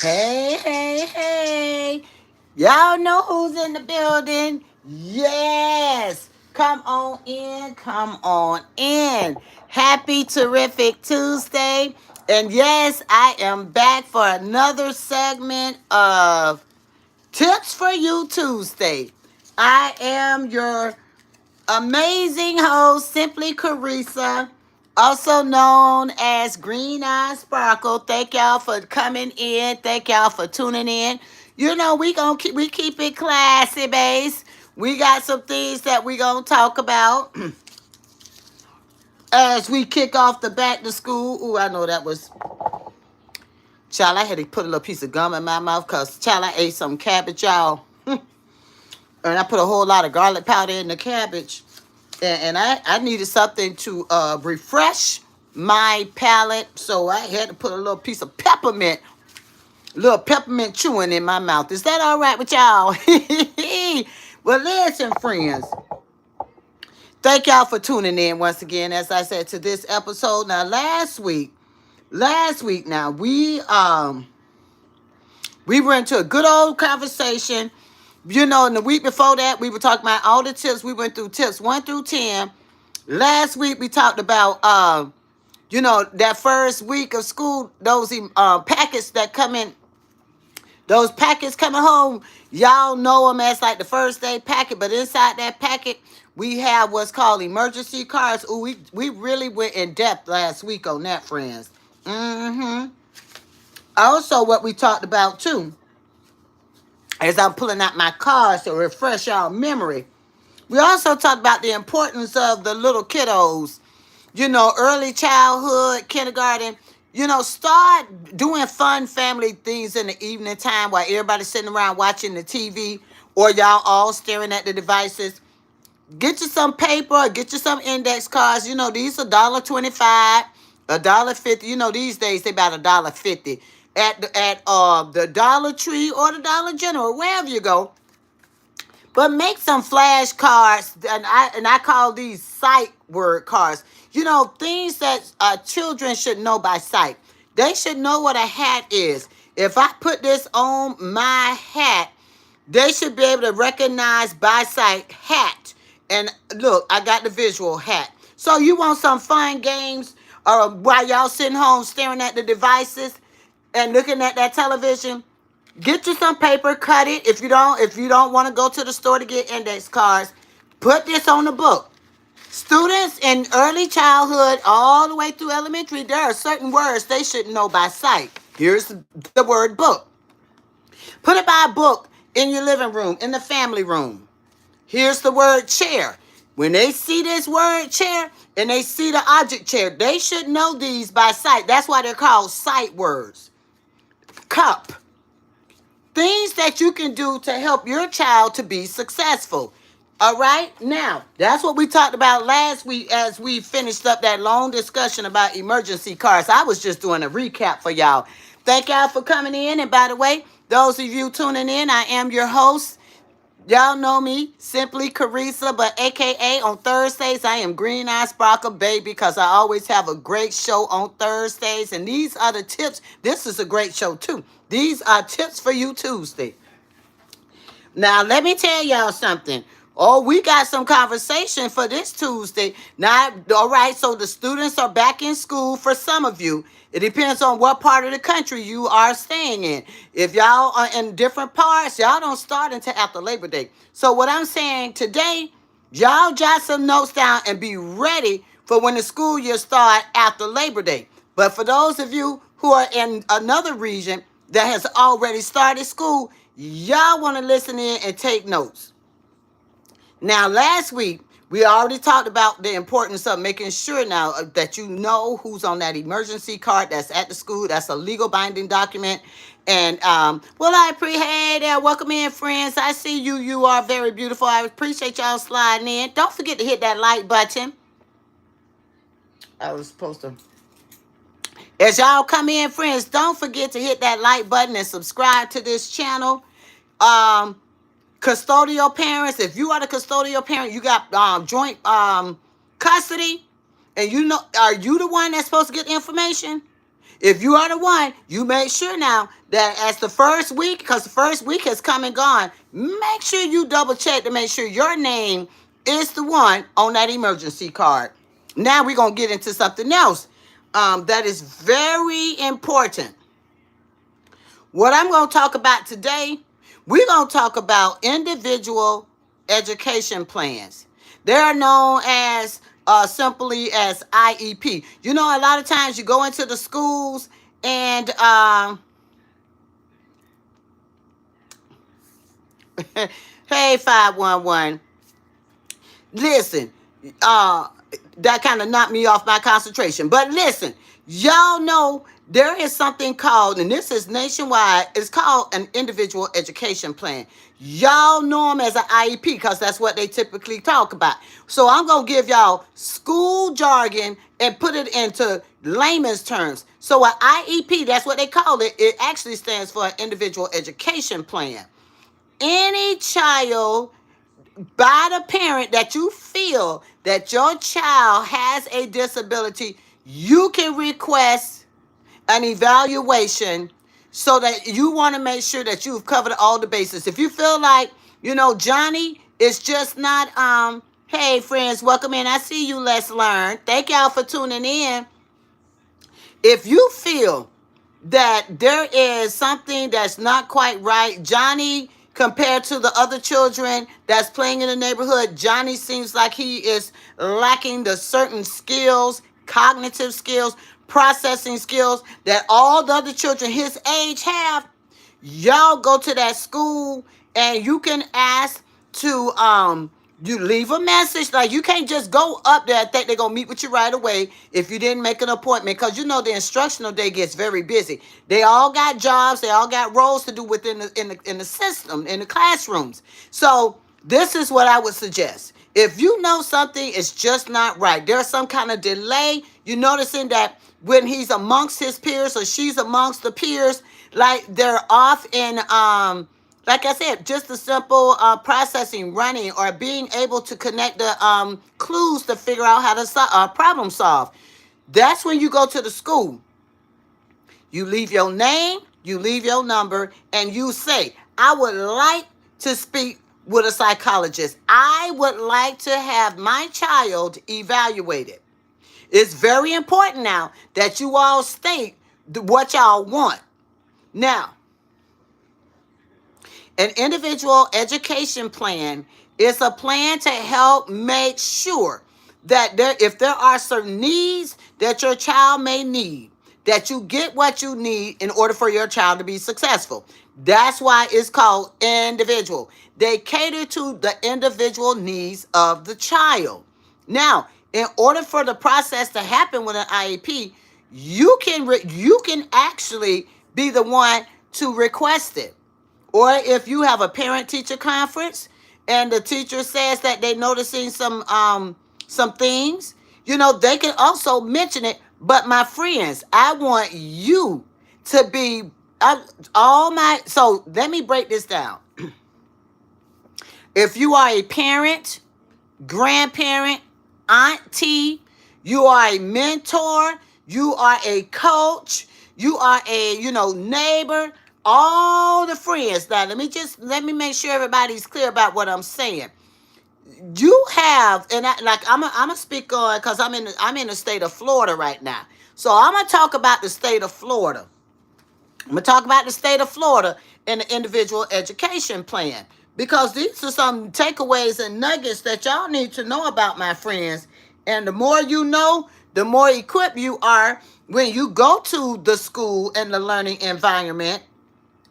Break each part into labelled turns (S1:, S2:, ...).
S1: Hey, hey, hey. Y'all know who's in the building? Yes. Come on in. Come on in. Happy terrific Tuesday. And yes, I am back for another segment of Tips for You Tuesday. I am your amazing host, Simply Carissa, also known as Green Eye Sparkle. Thank y'all for coming in. Thank y'all for tuning in. You know we keep it classy, base. We got some things that we gonna talk about as we kick off the back to school. Ooh, I know that was child. I had to put a little piece of gum in my mouth because child, I ate some cabbage, y'all, and I put a whole lot of garlic powder in the cabbage. And I needed something to refresh my palate, so I had to put a little peppermint chewing in my mouth. Is that all right with y'all? Well, listen, friends. Thank y'all for tuning in once again, as I said, to this episode. Now, last week, now we were into a good old conversation. You know, and the week before that, we were talking about all the tips. We went through tips 1 through 10. Last week we talked about that first week of school, those packets that come in, those packets coming home. Y'all know them as like the first day packet, but inside that packet we have what's called emergency cards. Ooh, we really went in depth last week on that, friends. Also, what we talked about too, as I'm pulling out my cards to refresh our memory, we also talked about the importance of the little kiddos. Early childhood, kindergarten. Start doing fun family things in the evening time while everybody's sitting around watching the TV or y'all all staring at the devices. Get you some paper, get you some index cards. These are $1.25, $1.50. These days they about $1.50 at the Dollar Tree or the Dollar General, wherever you go. But make some flashcards, and I call these sight word cards. Things that children should know by sight. They should know what a hat is. If I put this on my hat, they should be able to recognize by sight hat. And look, I got the visual hat. So you want some fun games while y'all sitting home staring at the devices and looking at that television? Get you some paper, cut it. If you don't want to go to the store to get index cards, put this on the book. Students in early childhood all the way through elementary, there are certain words they should know by sight. Here's the word book. Put it by a book in your living room, in the family room. Here's the word chair. When they see this word chair and they see the object chair, they should know these by sight. That's why they're called sight words. Cup. Things that you can do to help your child to be successful. All right? Now, that's what we talked about last week as we finished up that long discussion about emergency cards. I was just doing a recap for y'all. Thank y'all for coming in. And by the way, those of you tuning in, I am your host. Y'all know me, Simply Carissa, but AKA on Thursdays, I am Green Eye Sparkle, baby, because I always have a great show on Thursdays. And these are the tips. This is a great show, too. These are tips for you Tuesday. Now, let me tell y'all something. Oh, we got some conversation for this Tuesday. Now, all right, so the students are back in school for some of you. It depends on what part of the country you are staying in. If y'all are in different parts, y'all don't start until after Labor Day. So what I'm saying today, y'all jot some notes down and be ready for when the school year start after Labor Day. But for those of you who are in another region that has already started school, y'all want to listen in and take notes. Now, last week, we already talked about the importance of making sure now that you know who's on that emergency card that's at the school. That's a legal binding document. And, hey there. Welcome in, friends. I see you. You are very beautiful. I appreciate y'all sliding in. Don't forget to hit that like button. I was supposed to. As y'all come in, friends, don't forget to hit that like button and subscribe to this channel. Custodial parents, if you are the custodial parent, you got joint custody, and are you the one that's supposed to get information? If you are the one, you make sure now that as the first week, because the first week has come and gone, make sure you double check to make sure your name is the one on that emergency card. Now we're going to get into something else that is very important. What I'm going to talk about today, we're going to talk about individual education plans. They are known as simply as IEP. You know, a lot of times you go into the schools and hey 511, listen, that kind of knocked me off my concentration. But listen, y'all know there is something called, and this is nationwide, it's called an individual education plan. Y'all know them as an IEP because that's what they typically talk about. So I'm going to give y'all school jargon and put it into layman's terms. So an IEP, that's what they call it. It actually stands for an individual education plan. Any child by the parent that you feel that your child has a disability, you can request an evaluation so that you want to make sure that you've covered all the bases. If you feel like, Johnny is just not, hey friends, welcome in. I see you, let's learn. Thank y'all for tuning in. If you feel that there is something that's not quite right, Johnny, compared to the other children that's playing in the neighborhood, Johnny seems like he is lacking the certain skills, cognitive skills, processing skills that all the other children his age have. Y'all go to that school and you can ask to you leave a message. Like, you can't just go up there and think they're gonna meet with you right away if you didn't make an appointment, because the instructional day gets very busy. They all got jobs, they all got roles to do within the system, in the classrooms. So this is what I would suggest. If you know something is just not right, there's some kind of delay, you're noticing that when he's amongst his peers or she's amongst the peers, like they're off in like I said, just the simple processing, running, or being able to connect the clues to figure out how to problem solve. That's when you go to the school. You leave your name, you leave your number, and you say, I would like to speak with a psychologist. I would like to have my child evaluated. It's very important now that you all state what y'all want. Now, an individual education plan is a plan to help make sure that if there are certain needs that your child may need, that you get what you need in order for your child to be successful. That's why it's called individual. They cater to the individual needs of the child. Now, in order for the process to happen with an IEP, you can actually be the one to request it. Or if you have a parent-teacher conference and the teacher says that they're noticing some things, they can also mention it. But my friends, I want you to be so let me break this down. If you are a parent, grandparent, auntie, you are a mentor, you are a coach, you are a neighbor, all the friends. Now let me make sure everybody's clear about what I'm saying. You have, and I'm gonna speak on, because I'm in the state of Florida right now. So I'm gonna talk about the state of Florida. I'm gonna talk about the state of Florida and the individual education plan, because these are some takeaways and nuggets that y'all need to know about, my friends. And the more you know, the more equipped you are when you go to the school and the learning environment.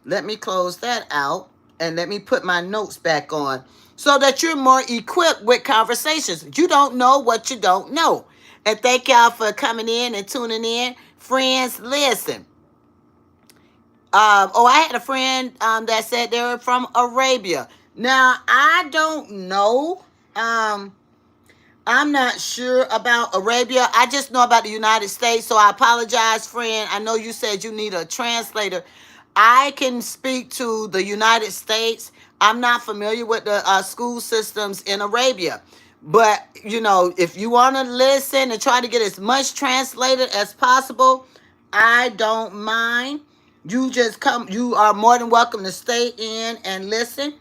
S1: Let me close that out and let me put my notes back on so that you're more equipped with conversations. You don't know what you don't know. And thank y'all for coming in and tuning in. Friends, listen. I had a friend that said they were from Arabia. Now, I don't know. I'm not sure about Arabia. I just know about the United States. So I apologize, friend. I know you said you need a translator. I can speak to the United States. I'm not familiar with the school systems in Arabia. But, if you want to listen and try to get as much translated as possible, I don't mind. You just come, you are more than welcome to stay in and listen.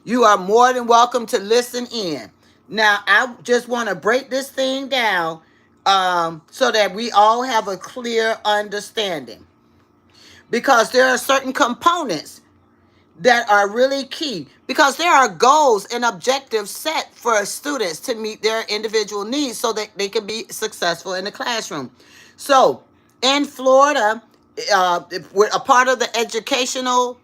S1: You are more than welcome to listen in. Now, I just want to break this thing down so that we all have a clear understanding. Because there are certain components that are really key. Because there are goals and objectives set for students to meet their individual needs so that they can be successful in the classroom. So, in Florida, we're a part of the exceptional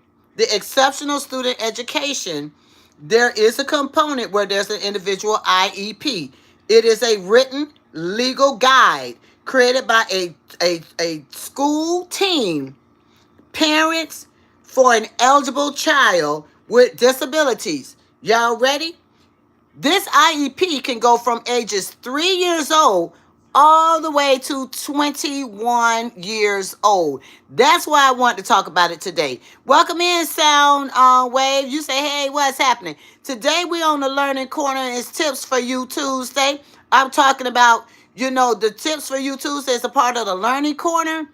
S1: student education, there is a component where there's an individual IEP. It is a written legal guide created by a school team, parents for an eligible child with disabilities. Y'all ready? This IEP can go from ages 3 years old all the way to 21 years old. That's why I want to talk about it today. Welcome in, Sound Wave. You say, hey, what's happening? Today we on the Learning Corner. It's Tips for You Tuesday. I'm talking about, the Tips for You Tuesday is a part of the Learning Corner.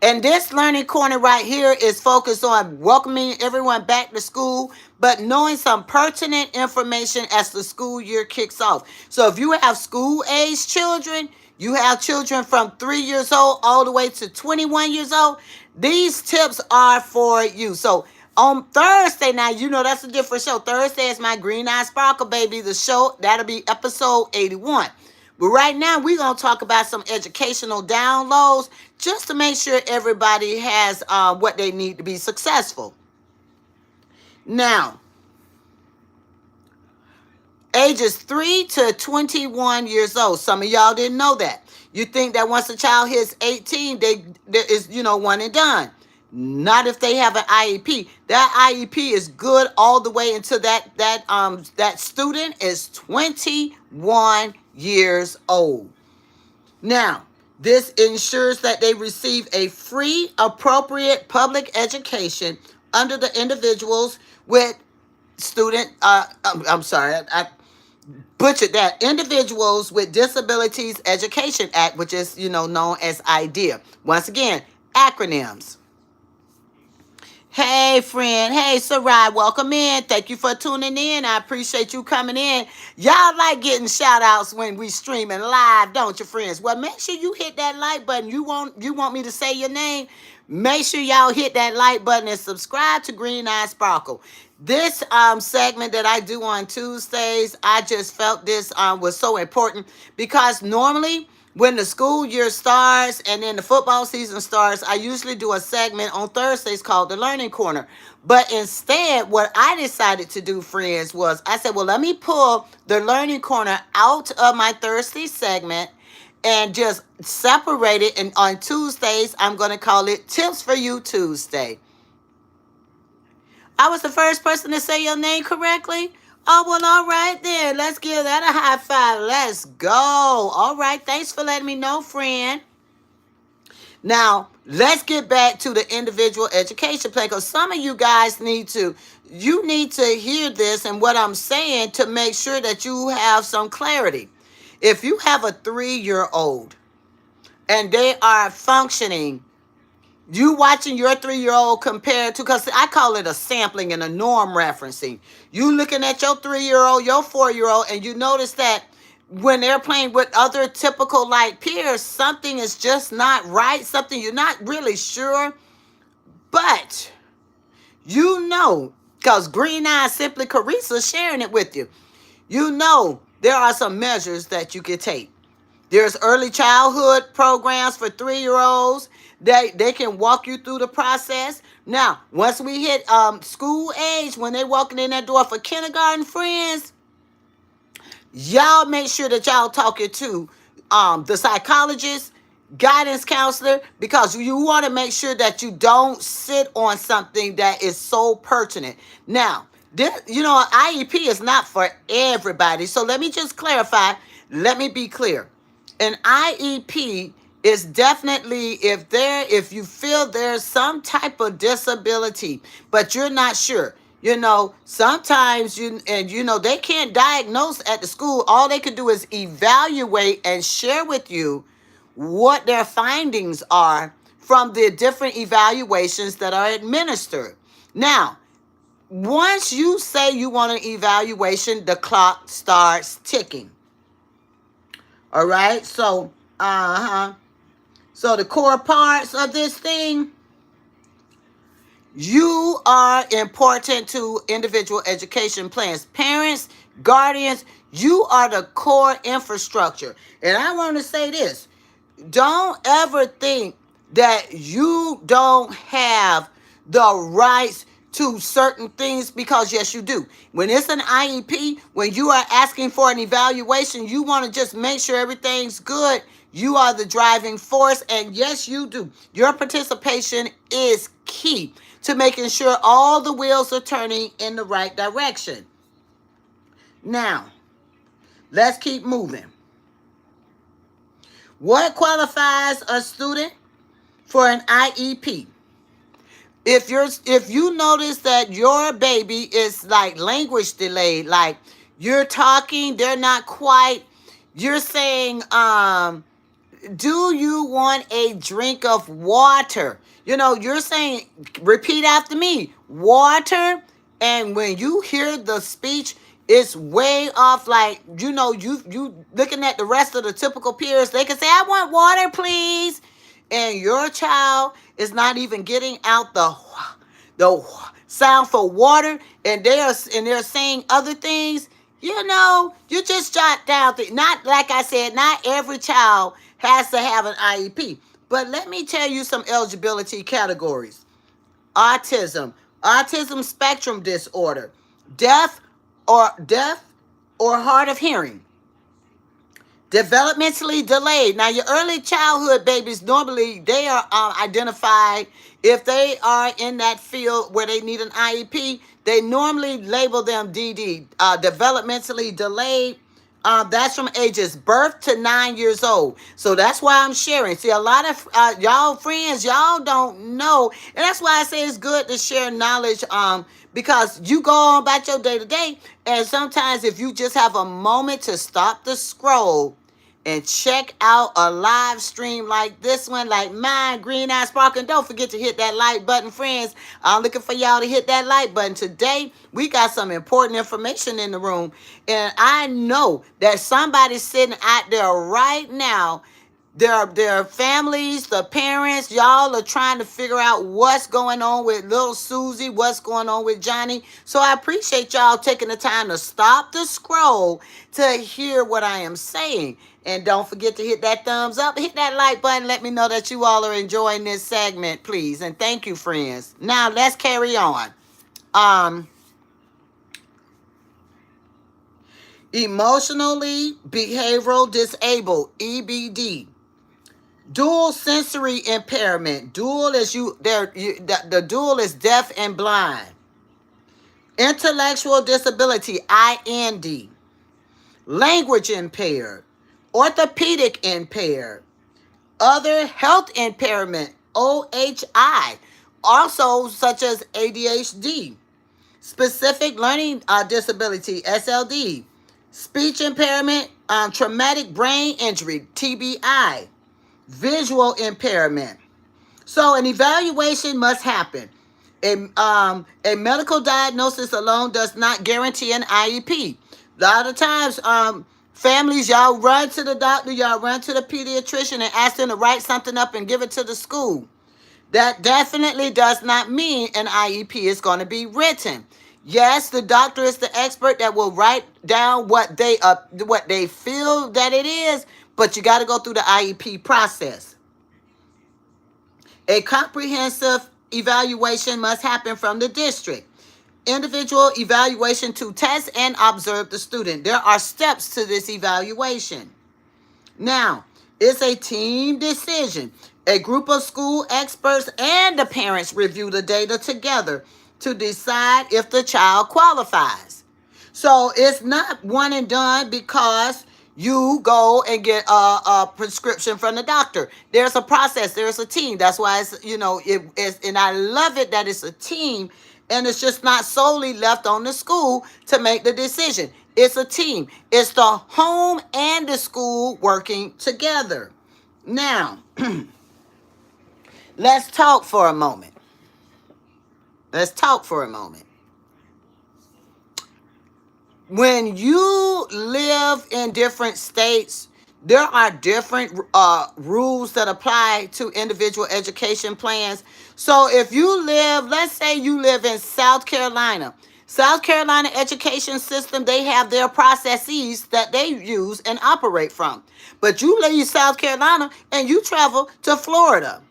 S1: And this Learning Corner right here is focused on welcoming everyone back to school, but knowing some pertinent information as the school year kicks off. So if you have school-age children, you have children from 3 years old all the way to 21 years old, these tips are for you. So on Thursday, now, that's a different show. Thursday is my Green Eye Sparkle Baby, the show. That'll be episode 81. But right now, we're going to talk about some educational downloads just to make sure everybody has what they need to be successful. Now, ages 3 to 21 years old. Some of y'all didn't know that. You think that once a child hits 18, there is, one and done. Not if they have an IEP. That IEP is good all the way until that student is 21 years old. Now, this ensures that they receive a free, appropriate public education under the individuals with I butchered that. Individuals with Disabilities Education Act, which is, known as IDEA. Once again, acronyms. Hey, friend. Hey, Sarai. Welcome in. Thank you for tuning in. I appreciate you coming in. Y'all like getting shout outs when we streaming live, don't you, friends? Well, make sure you hit that like button. You want me to say your name? Make sure y'all hit that like button and subscribe to Green Eye Sparkle. This segment that I do on Tuesdays, I just felt this was so important because normally when the school year starts and then the football season starts, I usually do a segment on Thursdays called the Learning Corner. But instead, what I decided to do, friends, was I said, well, let me pull the Learning Corner out of my Thursday segment and just separate it. And on Tuesdays, I'm going to call it Tips for You Tuesday. I was the first person to say your name correctly. Oh, well, all right then. Let's give that a high five. Let's go. All right. Thanks for letting me know, friend. Now, let's get back to the individual education plan because some of you guys need to hear this and what I'm saying to make sure that you have some clarity. If you have a 3-year-old and they are functioning, you watching your 3-year-old compared to, because I call it a sampling and a norm referencing. You looking at your 3-year-old, your 4-year-old, and you notice that when they're playing with other typical like peers, something is just not right, something you're not really sure. But because Green Eye Simply Carissa sharing it with you, there are some measures that you can take. There's early childhood programs for 3-year-olds. They can walk you through the process. Now, once we hit school age, when they walking in that door for kindergarten, friends, y'all make sure that y'all talking to the psychologist, guidance counselor, because you want to make sure that you don't sit on something that is so pertinent. Now, IEP is not for everybody. So let me just clarify. Let me be clear. An IEP is definitely if you feel there's some type of disability, but you're not sure. Sometimes they can't diagnose at the school. All they can do is evaluate and share with you what their findings are from the different evaluations that are administered. Now, once you say you want an evaluation, the clock starts ticking. All right? So, So the core parts of this thing, you are important to individual education plans. Parents, guardians, you are the core infrastructure. And I want to say this. Don't ever think that you don't have the rights to certain things, because yes, you do. When it's an IEP, when you are asking for an evaluation, you want to just make sure everything's good. You are the driving force, and yes, you do. Your participation is key to making sure all the wheels are turning in the right direction. Now, let's keep moving. What qualifies a student for an IEP? If you notice that your baby is like language delayed, like you're talking, they're not quite, you're saying, do you want a drink of water? You're saying, repeat after me, water. And when you hear the speech, it's way off, like, you looking at the rest of the typical peers, they can say, I want water, please. And your child is not even getting out the sound for water, and they're saying other things. You just jot down things. Not, like I said, not every child has to have an IEP. But let me tell you some eligibility categories. Autism spectrum disorder, deaf or hard of hearing, developmentally delayed. Now, your early childhood babies, normally they are identified, if they are in that field where they need an IEP, they normally label them DD, developmentally delayed. That's from ages birth to 9 years old. So that's why I'm sharing. See, a lot of y'all friends, y'all don't know. And that's why I say it's good to share knowledge, because you go on about your day to day. And sometimes if you just have a moment to stop the scroll and check out a live stream like this one, like mine, Green Eye Sparkling. Don't forget to hit that like button, friends. I'm looking for y'all to hit that like button. Today, we got some important information in the room. And I know that somebody's sitting out there right now. Their families, the parents, y'all are trying to figure out what's going on with little Susie, what's going on with Johnny. So I appreciate y'all taking the time to stop the scroll to hear what I am saying. And don't forget to hit that thumbs up, hit that like button. Let me know that you all are enjoying this segment, please. And thank you, friends. Now, let's carry on. Emotionally behavioral disabled, EBD. Dual sensory impairment. The dual is deaf and blind. Intellectual disability, IND. Language impaired. Orthopedic impaired. Other health impairment, OHI. Also such as ADHD. Specific learning disability, SLD. Speech impairment, traumatic brain injury, TBI. Visual impairment. So an evaluation must happen. A medical diagnosis alone does not guarantee an IEP. A lot of times, families, y'all run to the doctor, y'all run to the pediatrician and ask them to write something up and give it to the school. That definitely does not mean an IEP is going to be written. Yes, the doctor is the expert that will write down what they feel that it is, but you got to go through the IEP process. A comprehensive evaluation must happen from the district. Individual evaluation to test and observe the student. There are steps to this evaluation. Now, it's a team decision. A group of school experts and the parents review the data together to decide if the child qualifies. So it's not one and done because you go and get a prescription from the doctor. There's a process. There's a team. That's why and I love it that it's a team, and it's just not solely left on the school to make the decision. It's a team. It's the home and the school working together. Now, let's talk for a moment. Let's talk for a moment. When you live in different states, there are different rules that apply to individual education plans. So if you live, let's say you live in South Carolina, South Carolina education system, they have their processes that they use and operate from. But you leave South Carolina and you travel to Florida.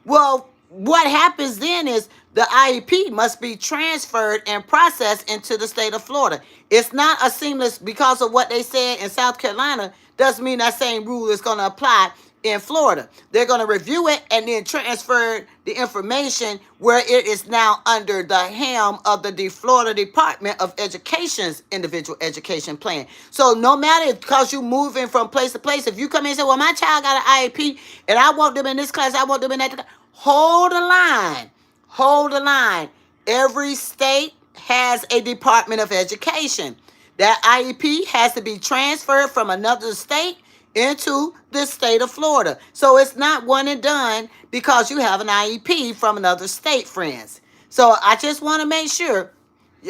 S1: Well, what happens then is the IEP must be transferred and processed into the state of Florida. It's not a seamless, because of what they said in South Carolina, doesn't mean that same rule is going to apply in Florida. They're going to review it and then transfer the information where it is now under the helm of the Florida Department of Education's individual education plan. So no matter, because you moving from place to place, if you come in and say, well, my child got an IEP and I want them in this class, I want them in that class, hold the line. Hold the line. Every state has a Department of Education. That IEP has to be transferred from another state into the state of Florida. So it's not one and done because you have an IEP from another state, friends. So I just want to make sure.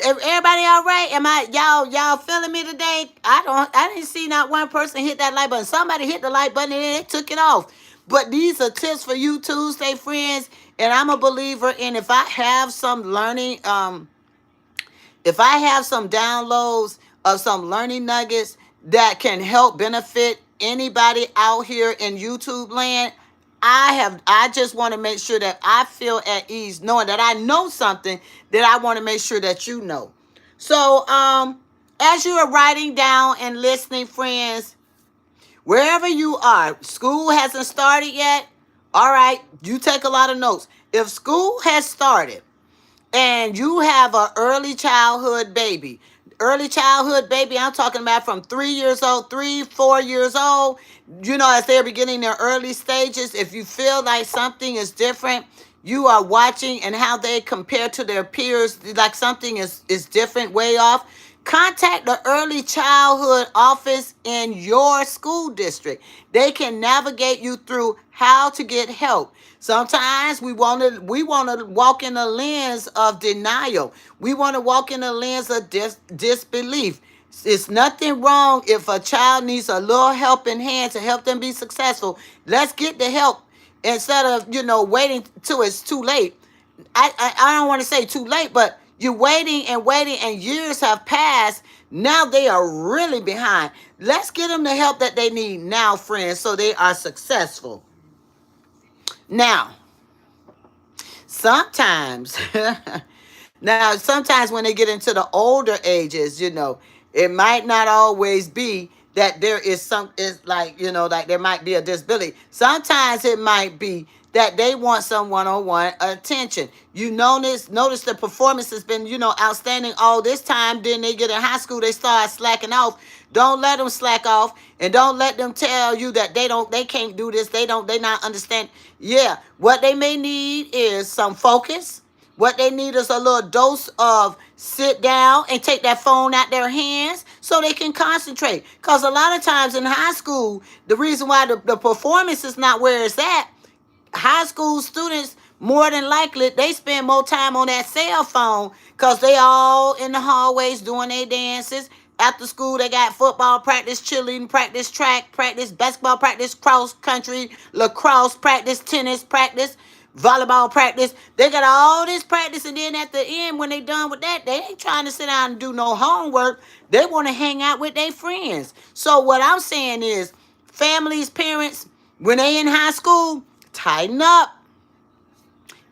S1: Everybody all right? Am I y'all feeling me today? I didn't see not one person hit that like button. Somebody hit the like button and then they took it off. But these are tips for you Tuesday, friends. And I'm a believer in, if I have some learning, if I have some downloads of some learning nuggets that can help benefit anybody out here in YouTube land, I just want to make sure that I feel at ease knowing that I know something that I want to make sure that you know. So, as you are writing down and listening, friends, wherever you are, school hasn't started yet. All right, you take a lot of notes. If school has started and you have an early childhood baby, I'm talking about from 3 years old, 4 years old, as they're beginning their early stages, if you feel like something is different, you are watching and how they compare to their peers, like something is different, way off, contact the early childhood office in your school district. They can navigate you through how to get help. Sometimes we want to walk in a lens of denial. We want to walk in a lens of disbelief. It's nothing wrong if a child needs a little helping hand to help them be successful. Let's get the help instead of waiting till it's too late. I don't want to say too late, but you're waiting and years have passed. Now they are really behind. Let's get them the help that they need now, friends, so they are successful. Now, sometimes when they get into the older ages, it might not always be that there is like there might be a disability. Sometimes it might be that they want some one-on-one attention. Notice the performance has been, outstanding all this time. Then they get in high school, they start slacking off. Don't let them slack off, and don't let them tell you that they can't do this. They not understand. Yeah, what they may need is some focus. What they need is a little dose of sit down and take that phone out their hands so they can concentrate. Because a lot of times in high school, the reason why the performance is not where it's at, high school students, more than likely, they spend more time on that cell phone because they all in the hallways doing their dances. After school, they got football practice, cheerleading practice, track practice, basketball practice, cross country, lacrosse practice, tennis practice, volleyball practice. They got all this practice, and then at the end, when they done with that, they ain't trying to sit down and do no homework. They want to hang out with their friends. So what I'm saying is, families, parents, when they in high school, tighten up.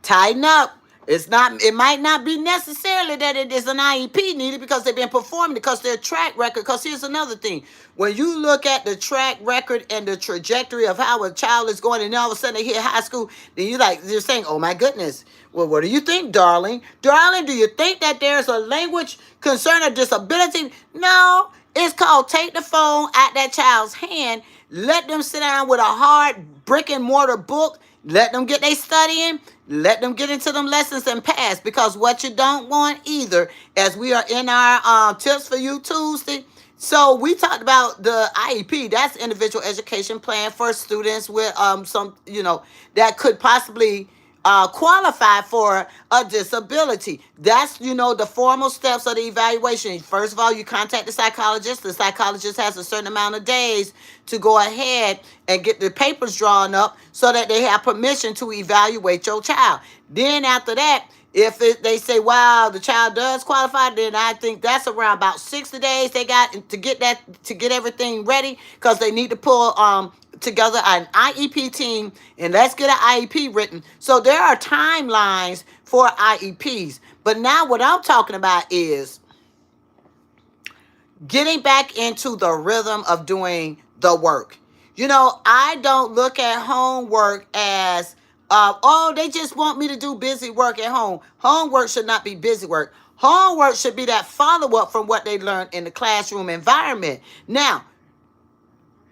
S1: Tighten up. It might not be necessarily that it is an IEP needed because they've been performing, because their track record. Because here's another thing. When you look at the track record and the trajectory of how a child is going, and then all of a sudden they hit high school, then you're saying, oh my goodness. Well, what do you think, darling? Darling, do you think that there's a language concern or disability? No. It's called take the phone out that child's hand. Let them sit down with a hard brick and mortar book. Let them get their studying. Let them get into them lessons and pass. Because what you don't want either, as we are in our Tips for You Tuesday, So we talked about the IEP. That's individual education plan for students with some, that could possibly qualify for a disability. That's, the formal steps of the evaluation. First of all, you contact the psychologist. The psychologist has a certain amount of days to go ahead and get the papers drawn up so that they have permission to evaluate your child. Then after that, if they say, wow, the child does qualify, then I think that's around about 60 days they got to get everything ready, because they need to pull together an IEP team, and let's get an IEP written. So there are timelines for IEPs. But now what I'm talking about is getting back into the rhythm of doing the work. I don't look at homework as, oh, they just want me to do busy work at home. Homework should not be busy work. Homework should be that follow-up from what they learned in the classroom environment. Now,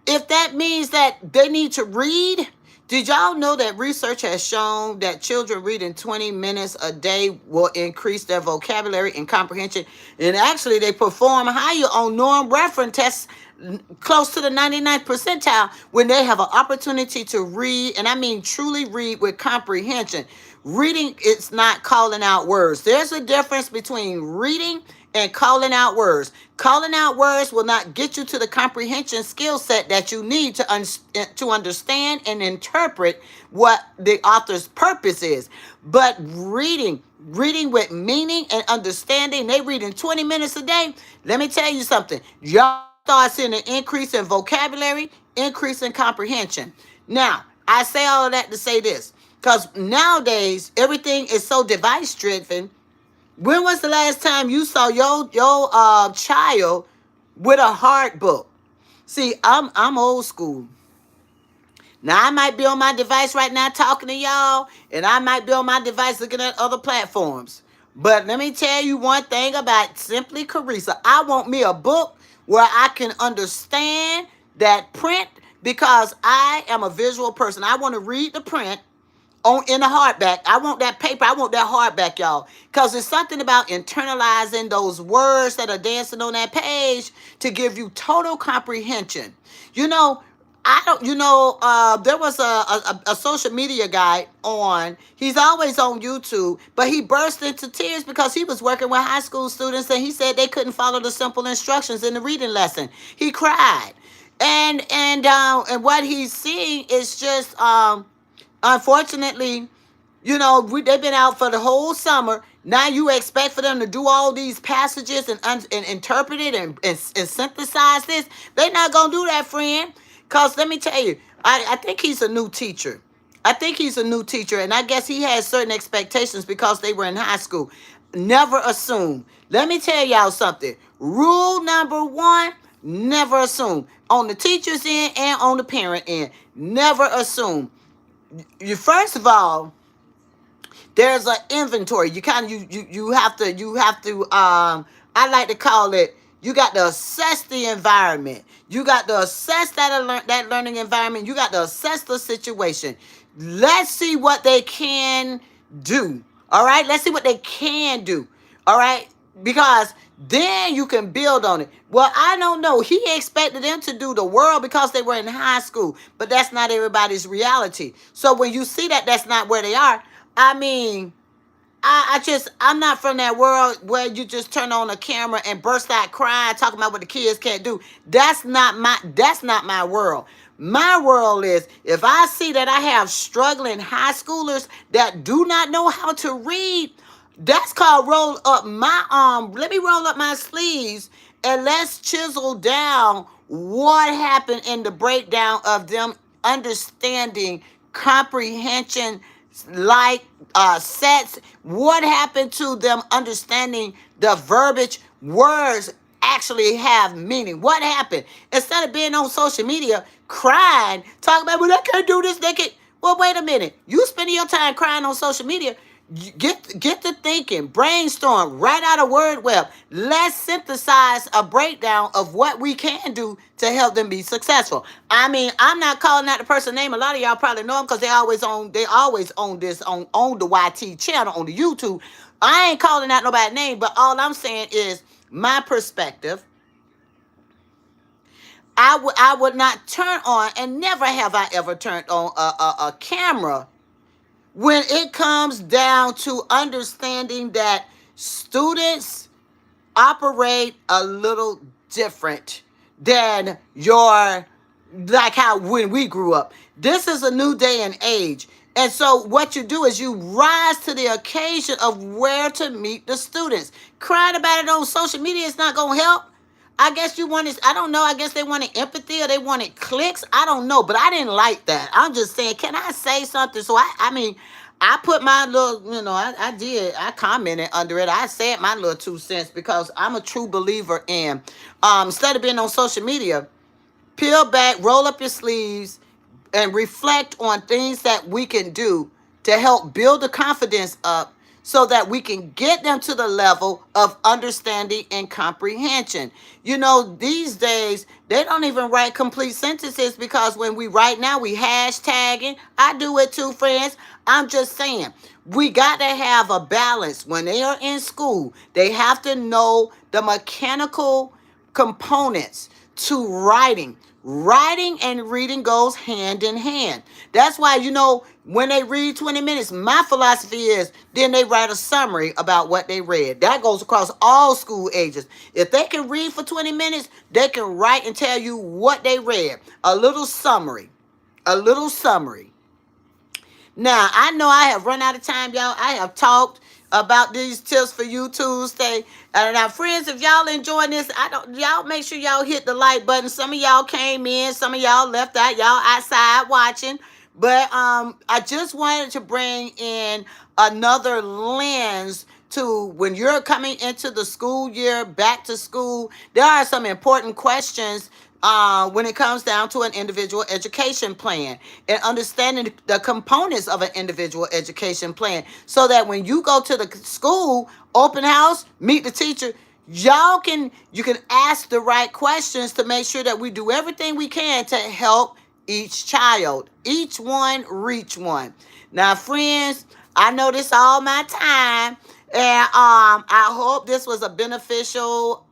S1: if that means that they need to read, did y'all know that research has shown that children reading 20 minutes a day will increase their vocabulary and comprehension? And actually, they perform higher on norm reference tests, close to the 99th percentile, when they have an opportunity to read, and I mean truly read with comprehension. Reading, it's not calling out words. There's a difference between reading and calling out words. Calling out words will not get you to the comprehension skill set that you need to understand and interpret what the author's purpose is. But reading with meaning and understanding, they read in 20 minutes a day. Let me tell you something. Y'all start seeing an increase in vocabulary, increase in comprehension. Now, I say all of that to say this, because nowadays everything is so device driven. When was the last time you saw your child with a hard book? See, I'm old school. Now, I might be on my device right now talking to y'all, and I might be on my device looking at other platforms. But let me tell you one thing about Simply Carissa. I want me a book where I can understand that print, because I am a visual person. I want to read the print in the hardback. I want that paper. I want that hardback, y'all. Because there's something about internalizing those words that are dancing on that page to give you total comprehension. There was a social media guy on. He's always on YouTube, but he burst into tears because he was working with high school students, and he said they couldn't follow the simple instructions in the reading lesson. He cried. And what he's seeing is just, unfortunately, they've been out for the whole summer. Now you expect for them to do all these passages and interpret it and synthesize this. They're not going to do that, friend. Because let me tell you, I think he's a new teacher. And I guess he has certain expectations because they were in high school. Never assume. Let me tell y'all something. Rule number one, never assume. On the teacher's end and on the parent end, never assume. First of all, there's an inventory. You have to I like to call it, you got to assess the environment. You got to assess that learning environment. You got to assess the situation. Let's see what they can do. All right? Let's see what they can do. All right? Because then you can build on it. Well, I don't know. He expected them to do the world because they were in high school. But that's not everybody's reality. So when you see that that's not where they are, I mean, I'm not from that world where you just turn on a camera and burst out crying, talking about what the kids can't do. That's not my world. My world is, if I see that I have struggling high schoolers that do not know how to read, that's called roll up my arm. Let me roll up my sleeves and let's chisel down what happened in the breakdown of them understanding comprehension, like sets. What happened to them understanding the verbiage? Words actually have meaning. What happened? Instead of being on social media crying, talking about, well, they can't do this, they can't. Well, wait a minute. You spending your time crying on social media. Get to thinking, brainstorm, write out a word web. Let's synthesize a breakdown of what we can do to help them be successful. I mean, I'm not calling out the person's name. A lot of y'all probably know them because they always own this on the YT channel on the YouTube. I ain't calling out nobody's name, but all I'm saying is my perspective. I would not turn on, and never have I ever turned on a camera when it comes down to understanding that students operate a little different than your, like how when we grew up. This is a new day and age. And so what you do is you rise to the occasion of where to meet the students. Crying about it on social media is not going to help. I guess you wanted, I don't know, I guess they wanted empathy or they wanted clicks. I don't know, but I didn't like that. I'm just saying, can I say something? So I mean, I put my little, I commented under it. I said my little 2 cents because I'm a true believer in, instead of being on social media, peel back, roll up your sleeves, and reflect on things that we can do to help build the confidence up so that we can get them to the level of understanding and comprehension. You know, these days, they don't even write complete sentences because when we write now, we hashtagging. I do it too, friends. I'm just saying, we got to have a balance. When they are in school, they have to know the mechanical components to writing. Writing and reading goes hand in hand. That's why, when they read 20 minutes, my philosophy is then they write a summary about what they read. That goes across all school ages. If they can read for 20 minutes, they can write and tell you what they read. A little summary. A little summary. Now, I know I have run out of time, y'all. I have talked about these tips for you Tuesday. Now, friends, if y'all enjoying this, y'all make sure y'all hit the like button. Some of y'all came in, some of y'all left out, y'all outside watching. But I just wanted to bring in another lens to when you're coming into the school year, back to school. There are some important questions when it comes down to an individual education plan and understanding the components of an individual education plan so that when you go to the school, open house, meet the teacher, you can ask the right questions to make sure that we do everything we can to help each child, each one reach one. Now, friends, I know this all my time, and I hope this was a beneficial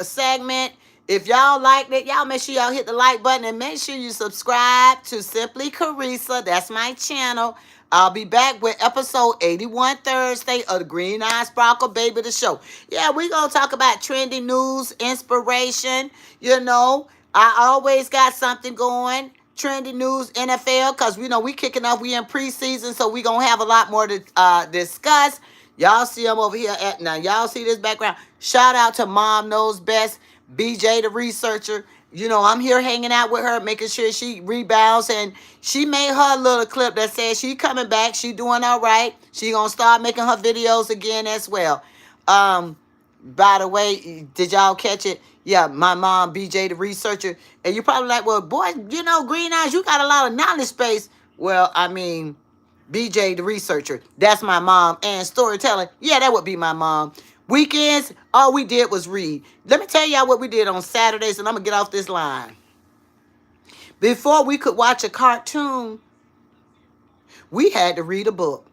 S1: segment. If y'all liked it, y'all make sure y'all hit the like button and make sure you subscribe to Simply Carissa. That's my channel. I'll be back with episode 81 Thursday of the Green Eyes Sparkle Baby the Show. Yeah, we're going to talk about trending news, inspiration. I always got something going. Trending news, NFL, because we kicking off. We in preseason, so we going to have a lot more to discuss. Y'all see them over here now. Y'all see this background. Shout out to Mom Knows Best, BJ the researcher. I'm here hanging out with her, making sure she rebounds, and she made her little clip that says she coming back. She doing all right. She gonna start making her videos again as well. By the way, did y'all catch it? Yeah, my mom, BJ the researcher. And you're probably like, well, boy, Green Eyes, you got a lot of knowledge space. Well, I mean, BJ the researcher, that's my mom. And storytelling, yeah, that would be my mom. Weekends, all we did was read. Let me tell y'all what we did on Saturdays, and I'm going to get off this line. Before we could watch a cartoon, we had to read a book.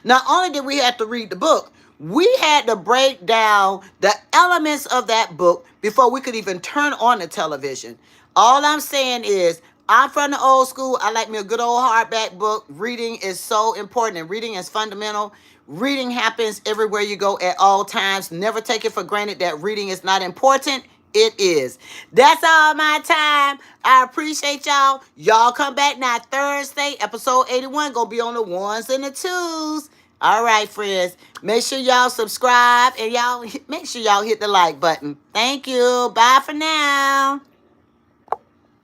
S1: Not only did we have to read the book, we had to break down the elements of that book before we could even turn on the television. All I'm saying is, I'm from the old school. I like me a good old hardback book. Reading is so important, and reading is fundamental. Reading happens everywhere you go at all times. Never take it for granted that reading is not important. It is. That's all my time. I appreciate y'all. Y'all come back now Thursday. Episode 81 gonna be on the ones and the twos. All right, friends. Make sure y'all subscribe and y'all make sure y'all hit the like button. Thank you. Bye for now.